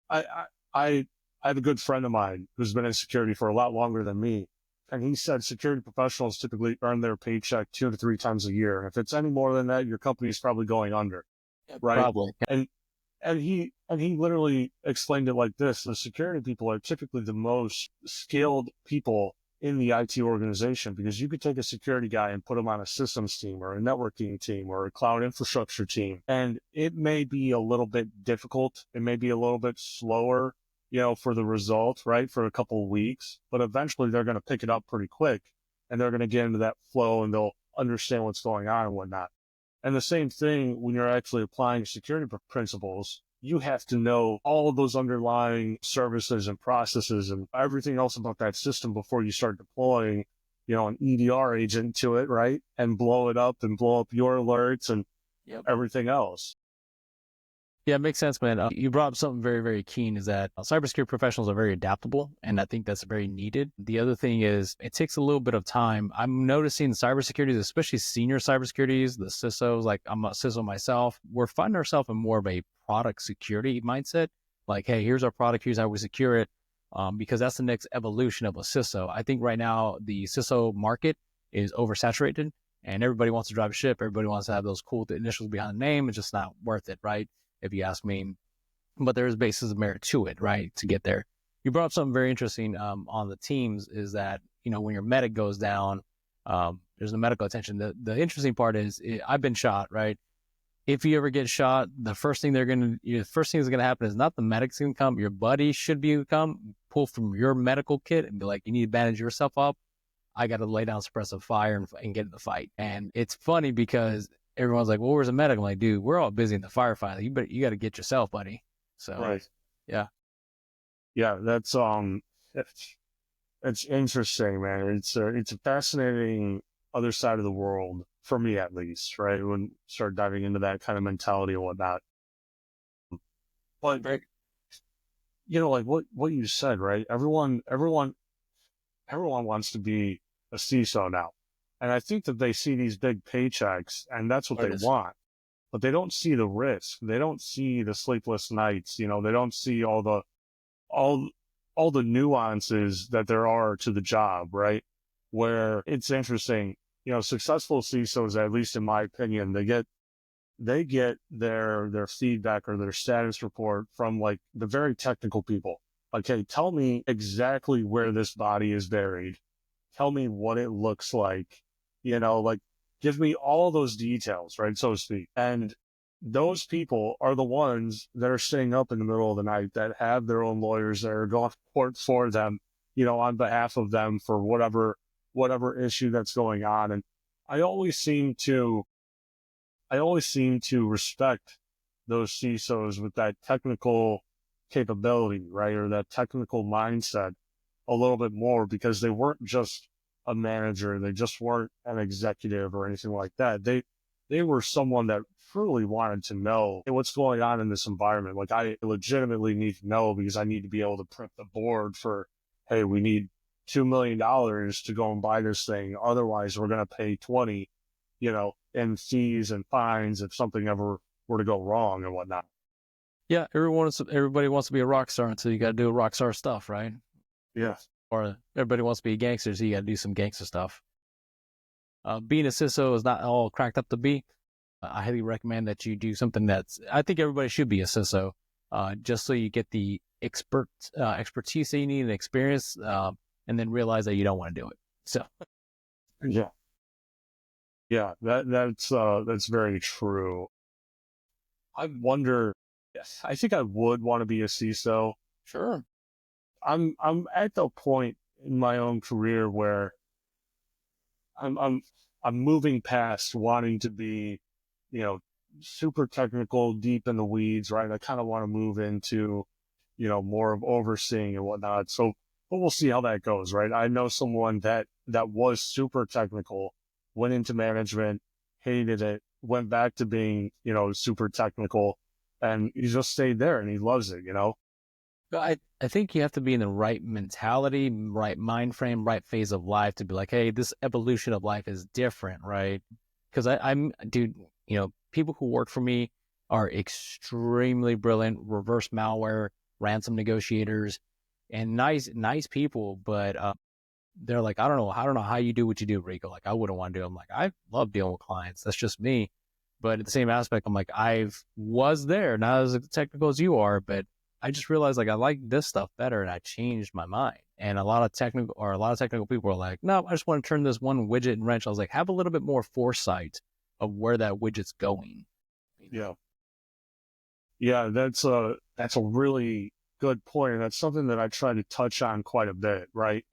I, I, I have a good friend of mine who's been in security for a lot longer than me. And he said security professionals typically earn their paycheck 2 to 3 times a year. If it's any more than that, your company is probably going under, Yeah, right? probably. And he literally explained it like this: the security people are typically the most skilled people in the IT organization, because you could take a security guy and put him on a systems team or a networking team or a cloud infrastructure team, and it may be a little bit difficult. It may be a little bit slower, for the result, right? For a couple of weeks, but eventually they're going to pick it up pretty quick, and they're going to get into that flow, and they'll understand what's going on and whatnot. And the same thing when you're actually applying security principles, you have to know all of those underlying services and processes and everything else about that system before you start deploying, an EDR agent to it, right? And blow it up and blow up your alerts and Yep. everything else. Yeah, it makes sense, man. You brought up something very, very keen, is that cybersecurity professionals are very adaptable, and I think that's very needed. The other thing is it takes a little bit of time. I'm noticing cybersecurity, especially senior cybersecurities, the CISOs, like I'm a CISO myself, we're finding ourselves in more of a product security mindset. Like, hey, here's our product, here's how we secure it, because that's the next evolution of a CISO. I think right now the CISO market is oversaturated, and everybody wants to drive a ship. Everybody wants to have those cool initials behind the name. It's just not worth it, right? If you ask me. But there's basis of merit to it, right, to get there. You brought up something very interesting on the teams, is that, when your medic goes down, there's no medical attention. The interesting part is, I've been shot, right? If you ever get shot, the first thing that's going to happen is not the medic's going to come. Your buddy should pull from your medical kit and be like, you need to bandage yourself up. I got to lay down suppressive fire and get in the fight. And it's funny because everyone's like, well, where's the medic? I'm like, dude, we're all busy in the firefight. You got to get yourself, buddy. So, Right. yeah. Yeah. It's interesting, man. It's a fascinating other side of the world for me, at least, right? When you start diving into that kind of mentality and whatnot. But, Right. like what you said, right? Everyone wants to be a CISO now. And I think that they see these big paychecks and that's what they Artist. want, but they don't see the risk. They don't see the sleepless nights. They don't see all, all the nuances that there are to the job, right? Where it's interesting, successful CISOs, at least in my opinion, they get their feedback or their status report from like the very technical people. Like, hey, tell me exactly where this body is buried. Tell me what it looks like, like give me all those details, right? So to speak. And those people are the ones that are staying up in the middle of the night, that have their own lawyers that are going to court for them, on behalf of them for whatever issue that's going on. And I always seem to I always seem to respect those CISOs with that technical capability, right? Or that technical mindset a little bit more, because they weren't just a manager. They just weren't an executive or anything like that. They were someone that truly wanted to know, hey, what's going on in this environment. Like, I legitimately need to know because I need to be able to prep the board for, hey, we need $2 million to go and buy this thing. Otherwise we're going to pay 20, in fees and fines if something ever were to go wrong and whatnot. Yeah, everybody wants to be a rock star, and so you got to do rock star stuff, right? Yeah. Or everybody wants to be a gangster, so you got to do some gangster stuff. Being a CISO is not all cracked up to be. I highly recommend that you do something I think everybody should be a CISO, just so you get the expertise that you need and experience, and then realize that you don't want to do it. So, Yeah. Yeah, that's very true. I wonder, I think I would want to be a CISO. sure. I'm at the point in my own career where I'm I'm I'm moving past wanting to be, you know, super technical, deep in the weeds, right? I kind of want to move into, more of overseeing and whatnot. So, but we'll see how that goes, right? I know someone that was super technical, went into management, hated it, went back to being, super technical, and he just stayed there and he loves it. But I think you have to be in the right mentality, right mind frame, right phase of life to be like, hey, this evolution of life is different, right? Because dude, people who work for me are extremely brilliant, reverse malware, ransom negotiators, and nice people, but they're like, I don't know how you do what you do, Rico. Like, I wouldn't want to do it. I'm like, I love dealing with clients. That's just me. But at the same aspect, I'm like, was there, not as technical as you are, but I just realized like I like this stuff better, and I changed my mind. And a lot of technical people are like, no, I just want to turn this one widget and wrench. I was like, have a little bit more foresight of where that widget's going. Yeah. Yeah, that's a really good point. And that's something that I try to touch on quite a bit, right?